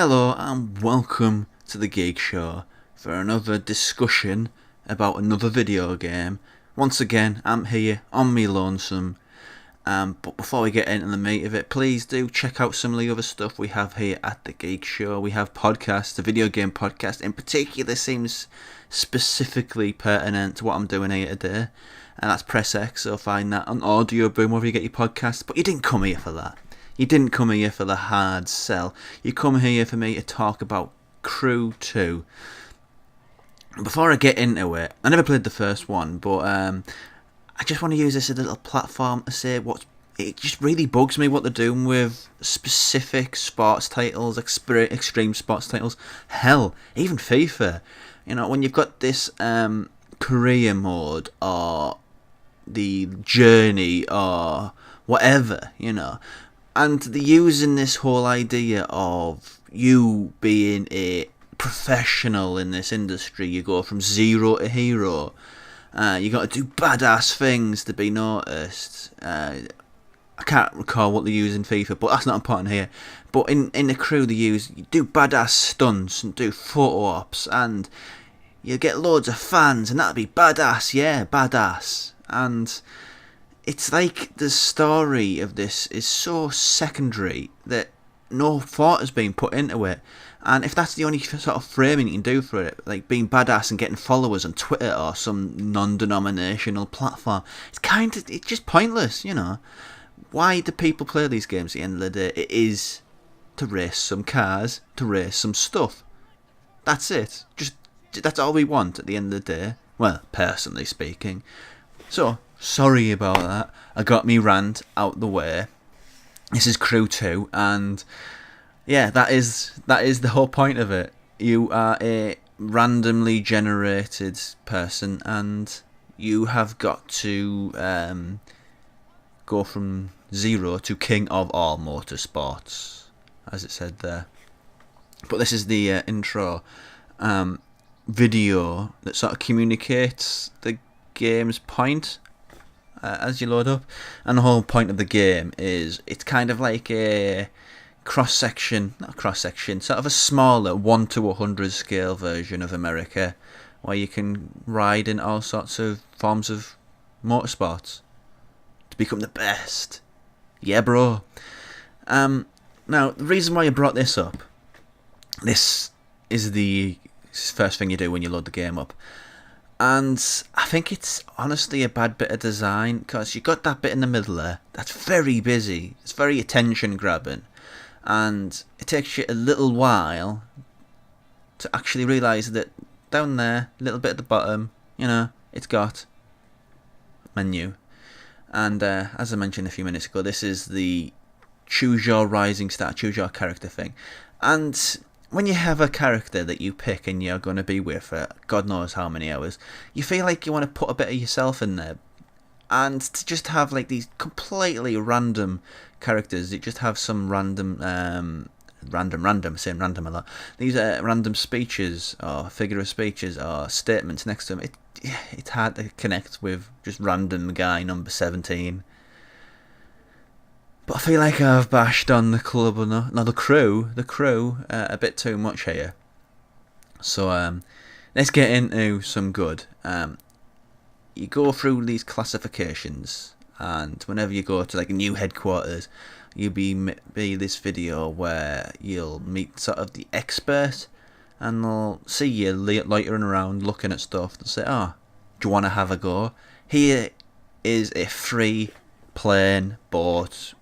Hello and welcome to the Geek Show for another discussion about another video game. Once again, I'm here on me lonesome. But before we get into the meat of it, please do check out some of the other stuff we have here at the Geek Show. We have podcasts. The video game podcast in particular seems specifically pertinent to what I'm doing here today, and that's Press X. So find that on Audio Boom wherever you get your podcasts. But you didn't come here for that. You didn't come here for the hard sell. You come here for me to talk about Crew 2. Before I get into it, I never played the first one, but I just want to use this as a little platform to say it just really bugs me what they're doing with specific sports titles, extreme sports titles. Hell, even FIFA. You know, when you've got this career mode or the journey or whatever, you know. And they're using this whole idea of you being a professional in this industry. You go from zero to hero. You got to do badass things to be noticed. I can't recall what they use in FIFA, but that's not important here. But in the Crew, you do badass stunts and do photo ops, and you get loads of fans, and that'd be badass, yeah, badass. And it's like the story of this is so secondary that no thought has been put into it. And if that's the only sort of framing you can do for it, like being badass and getting followers on Twitter or some non-denominational platform, it's just pointless, you know. Why do people play these games at the end of the day? It is to race some cars, to race some stuff. That's it. That's all we want at the end of the day. Well, personally speaking. So, sorry about that. I got me rant out the way. This is Crew 2, and yeah, that is the whole point of it. You are a randomly generated person, and you have got to go from zero to king of all motorsports, as it said there. But this is the intro video that sort of communicates the game's point as you load up, and the whole point of the game is it's kind of like a sort of a smaller 1 to 100 scale version of America, where you can ride in all sorts of forms of motorsports to become the best. Yeah, bro. Now, the reason why I brought this up, this is the first thing you do when you load the game up. And I think it's honestly a bad bit of design, because you got that bit in the middle there that's very busy. It's very attention grabbing. And it takes you a little while to actually realise that down there, a little bit at the bottom, you know, it's got menu. And as I mentioned a few minutes ago, this is the choose your rising star, choose your character thing. And when you have a character that you pick and you're going to be with for God knows how many hours, you feel like you want to put a bit of yourself in there. And to just have like these completely random characters, you just have some random saying random a lot, these random speeches or figure of speeches or statements next to them, it's hard to connect with just random guy number 17. But I feel like I've bashed on the club enough. No, the crew a bit too much here. So let's get into some good. You go through these classifications, and whenever you go to like a new headquarters, you'll be this video where you'll meet sort of the expert, and they'll see you loitering around looking at stuff. They'll say, "Oh, do you want to have a go? Here is a free plane, boat,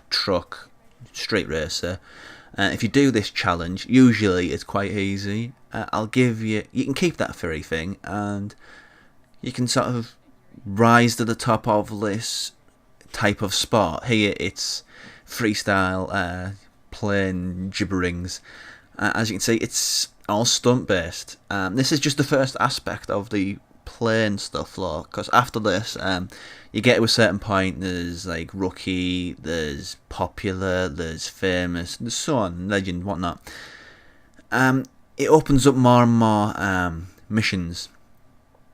truck, street racer. If you do this challenge, usually it's quite easy. I'll give you can keep that free thing, and you can sort of rise to the top of this type of sport. Here it's freestyle, plain gibberings. As you can see, it's all stunt based. This is just the first aspect of the plain stuff, though, because after this, you get to a certain point, there's like rookie, there's popular, there's famous, there's so on, legend, whatnot. It opens up more and more missions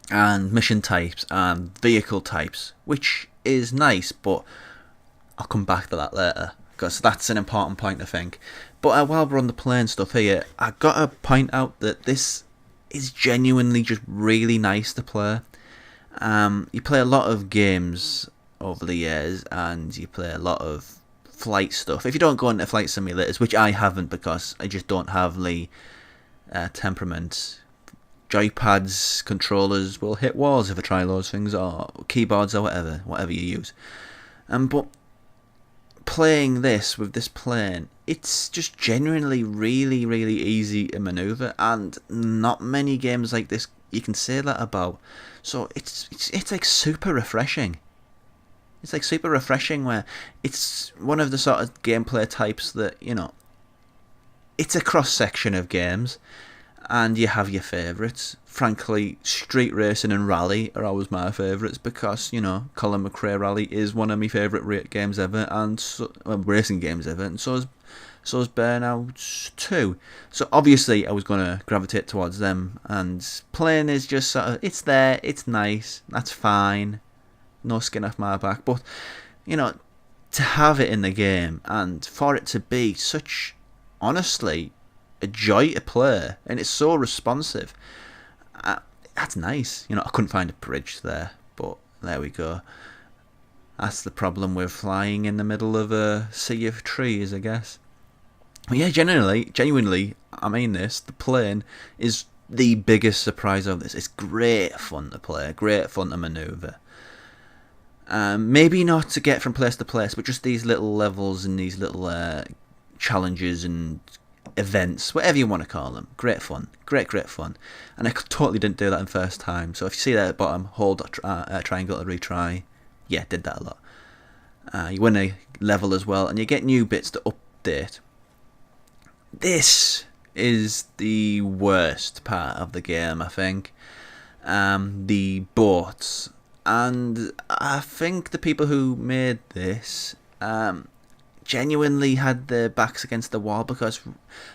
and mission types and vehicle types, which is nice, but I'll come back to that later, because that's an important point, I think. But while we're on the plane stuff here, I gotta point out that this is genuinely just really nice to play. You play a lot of games over the years, and you play a lot of flight stuff. If you don't go into flight simulators, which I haven't because I just don't have the temperament. Joypads, controllers will hit walls if I try those things, or keyboards or whatever you use. But playing this with this plane, it's just genuinely really, really easy to manoeuvre, and not many games like this you can say that about. So it's like super refreshing. It's like super refreshing where it's one of the sort of gameplay types that, you know, it's a cross section of games, and you have your favourites. Frankly, Street Racing and Rally are always my favourites because, you know, Colin McRae Rally is one of my favourite games ever, and racing games ever, and so is Burnout 2. So obviously I was going to gravitate towards them, and playing is just sort of, it's there, it's nice, that's fine, no skin off my back. But, you know, to have it in the game and for it to be such, honestly, a joy to play, and it's so responsive, that's nice. You know, I couldn't find a bridge there, but there we go. That's the problem with flying in the middle of a sea of trees, I guess. But yeah, genuinely, I mean this, the plane is the biggest surprise of this. It's great fun to play, great fun to manoeuvre. Maybe not to get from place to place, but just these little levels and these little challenges and events, whatever you want to call them. Great fun. Great fun. And I totally didn't do that in first time. So if you see that at the bottom, hold triangle to retry. Yeah, did that a lot. You win a level as well, and you get new bits to update. This is the worst part of the game, I think. The boats. And I think the people who made this genuinely had their backs against the wall, because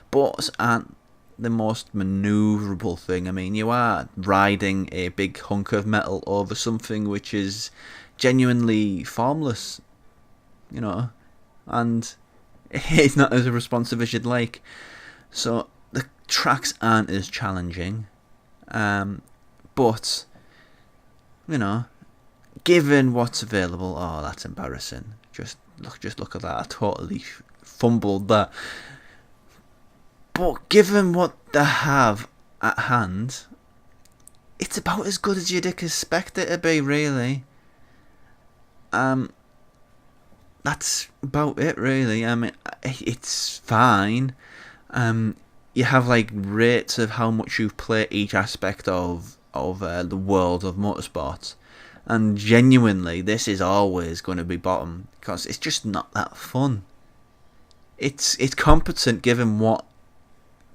boats aren't the most manoeuvrable thing. I mean, you are riding a big hunk of metal over something which is genuinely formless, you know, and it's not as responsive as you'd like. So the tracks aren't as challenging, but, you know, given what's available, oh, that's embarrassing. Just look at that. I totally fumbled that. But given what they have at hand, it's about as good as you'd expect it to be, really. That's about it, really. I mean, it's fine. You have like rates of how much you play each aspect of the world of motorsports. And genuinely, this is always going to be bottom, because it's just not that fun. It's competent given what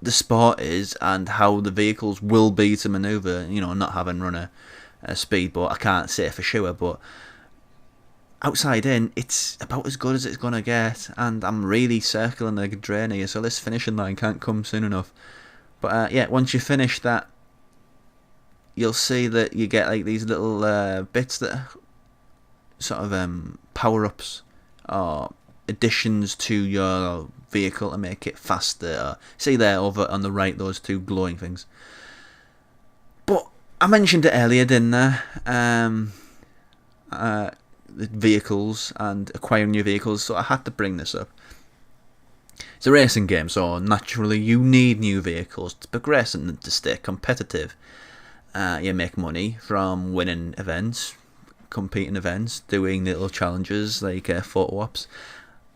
the sport is and how the vehicles will be to manoeuvre. You know, not having run a speedboat, I can't say for sure, but outside in, it's about as good as it's going to get. And I'm really circling the drain here, so this finishing line can't come soon enough. But yeah, once you finish that, you'll see that you get like these little bits that are sort of power-ups or additions to your vehicle to make it faster. Or, see there over on the right, those two glowing things. But I mentioned it earlier, didn't I? The vehicles and acquiring new vehicles, so I had to bring this up. It's a racing game, so naturally you need new vehicles to progress and to stay competitive. You make money from winning events, competing events, doing little challenges like photo ops.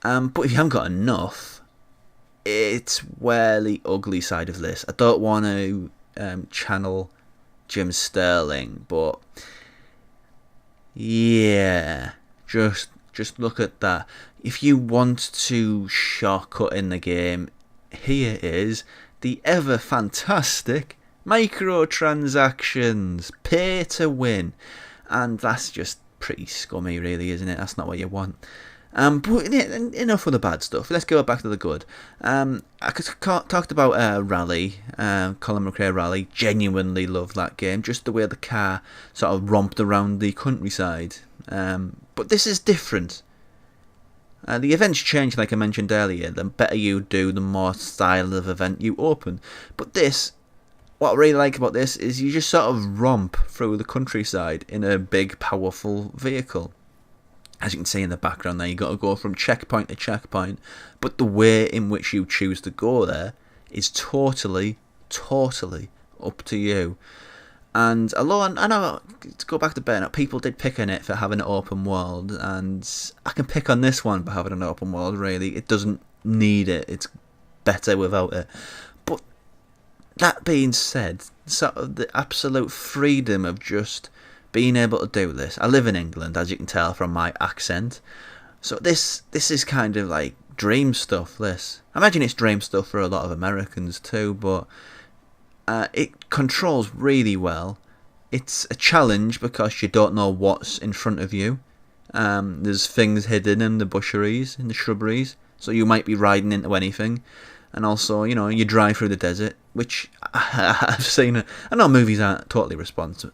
But if you haven't got enough, it's where the ugly side of this. I don't want to channel Jim Sterling, but yeah, just look at that. If you want to shortcut in the game, here is the ever fantastic microtransactions, pay to win, and that's just pretty scummy, really, isn't it? That's not what you want. But enough of the bad stuff. Let's go back to the good. I talked about Rally, Colin McRae Rally. Genuinely love that game. Just the way the car sort of romped around the countryside. But this is different. The events change, like I mentioned earlier. The better you do, the more style of event you open. But this, what I really like about this is you just sort of romp through the countryside in a big, powerful vehicle. As you can see in the background there, you got to go from checkpoint to checkpoint, but the way in which you choose to go there is totally up to you. And although I know, to go back to Burnout, people did pick on it for having an open world, and I can pick on this one for having an open world, really. It doesn't need it, it's better without it. But that being said, sort of the absolute freedom of just being able to do this. I live in England, as you can tell from my accent, so this is kind of like dream stuff, this. I imagine it's dream stuff for a lot of Americans too, but it controls really well. It's a challenge because you don't know what's in front of you. There's things hidden in the busheries, in the shrubberies, so you might be riding into anything. And also, you know, you drive through the desert, which I've seen. I know movies aren't totally responsive.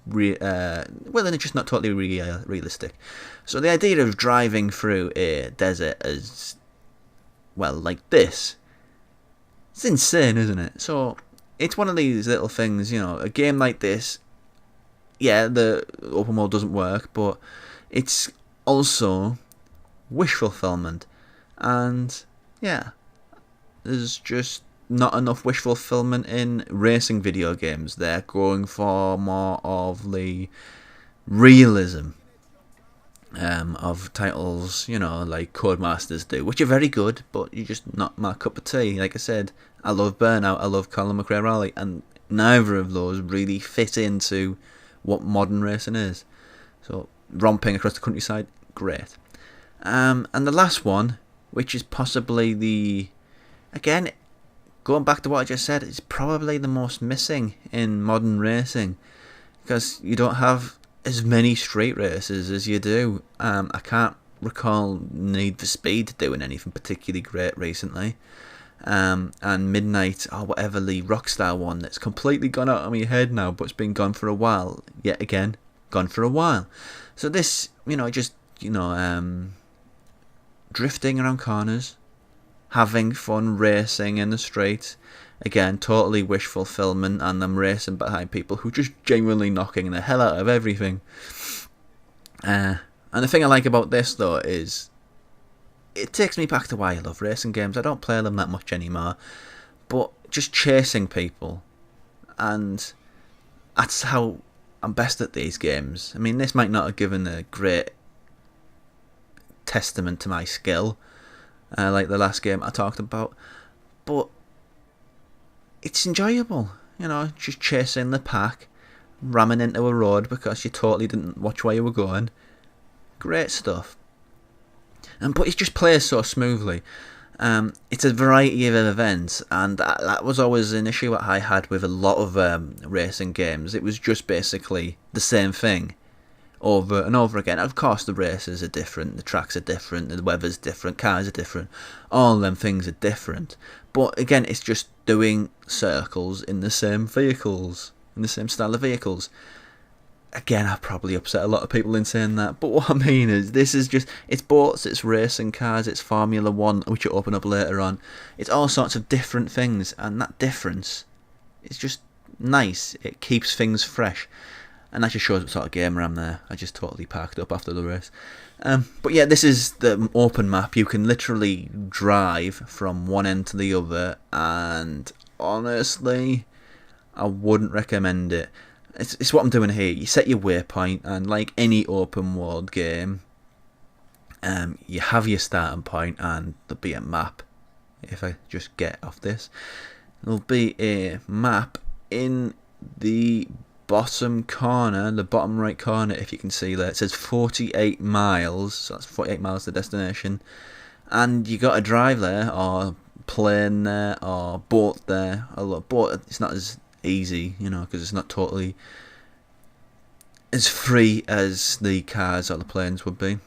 Well, they're just not totally realistic. So the idea of driving through a desert as well, like this, it's insane, isn't it? So it's one of these little things, you know, a game like this, yeah, the open world doesn't work, but it's also wish fulfillment. And yeah, there's just not enough wish fulfillment in racing video games. They're going for more of the realism of titles, you know, like Codemasters do, which are very good, but you're just not my cup of tea. Like I said, I love Burnout, I love Colin McRae Rally, and neither of those really fit into what modern racing is. So romping across the countryside, great. And the last one, which is possibly the, again, going back to what I just said, it's probably the most missing in modern racing, because you don't have as many street races as you do. I can't recall Need for Speed doing anything particularly great recently. And Midnight, or whatever the Rockstar one that's completely gone out of my head now, but it's been gone for a while. Yet again, gone for a while. So this, you know, just, you know, drifting around corners, having fun racing in the street. Again, totally wish fulfillment, and I'm racing behind people who are just genuinely knocking the hell out of everything. And the thing I like about this, though, is it takes me back to why I love racing games. I don't play them that much anymore, but just chasing people, and that's how I'm best at these games. I mean, this might not have given a great testament to my skill, like the last game I talked about, but it's enjoyable, you know, just chasing the pack, ramming into a road because you totally didn't watch where you were going. Great stuff. But it just plays so smoothly. It's a variety of events, and that was always an issue that I had with a lot of racing games. It was just basically the same thing over and over again. Of course, the races are different, the tracks are different, the weather's different, cars are different, all them things are different. But again, it's just doing circles in the same vehicles, in the same style of vehicles. Again, I probably upset a lot of people in saying that, but what I mean is, this is just, it's boats, it's racing cars, it's Formula 1, which will open up later on. It's all sorts of different things, and that difference is just nice. It keeps things fresh. And that just shows what sort of gamer I'm there. I just totally parked up after the race. But yeah, this is the open map. You can literally drive from one end to the other, and honestly, I wouldn't recommend it. It's what I'm doing here. You set your waypoint, and like any open world game, you have your starting point, and there'll be a map. If I just get off this, there'll be a map in the bottom corner, the bottom right corner, if you can see there. It says 48 miles, so that's 48 miles to destination, and you got to drive there, or plane there, or boat there. Although boat, it's not as easy, you know, because it's not totally as free as the cars or the planes would be.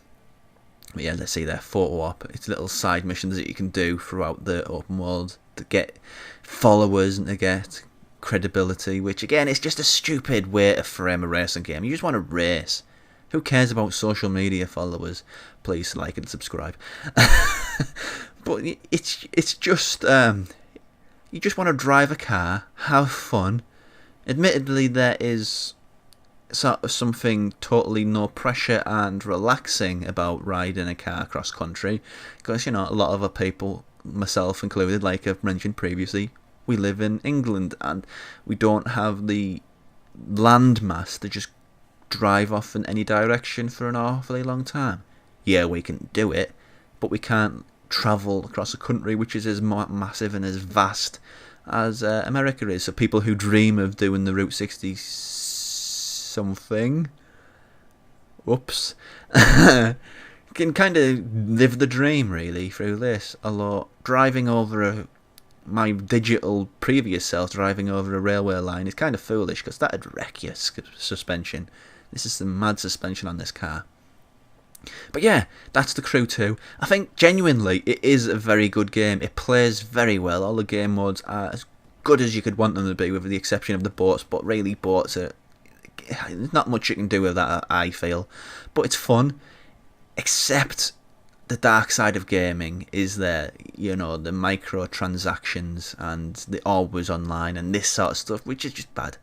But yeah, let's see there, photo op. It's little side missions that you can do throughout the open world to get followers and to get credibility, which again, it's just a stupid way to frame a racing game. You just want to race. Who cares about social media followers? Please like and subscribe. But it's just you just want to drive a car, have fun. Admittedly, there is sort of something totally no pressure and relaxing about riding a car cross country, because a lot of other people, myself included, like I've mentioned previously, we live in England and we don't have the landmass to just drive off in any direction for an awfully long time. Yeah, we can do it, but we can't travel across a country which is as massive and as vast as America is. So people who dream of doing the Route 60 something, whoops, can kind of live the dream really through this. Although driving over my digital previous self driving over a railway line is kind of foolish, because that'd wreck your suspension. This is some mad suspension on this car. But yeah, that's The Crew 2. I think genuinely it is a very good game. It plays very well. All the game modes are as good as you could want them to be, with the exception of the boats. But really, boats are, there's not much you can do with that, I feel. But it's fun, except the dark side of gaming is there, the microtransactions and the always online and this sort of stuff, which is just bad.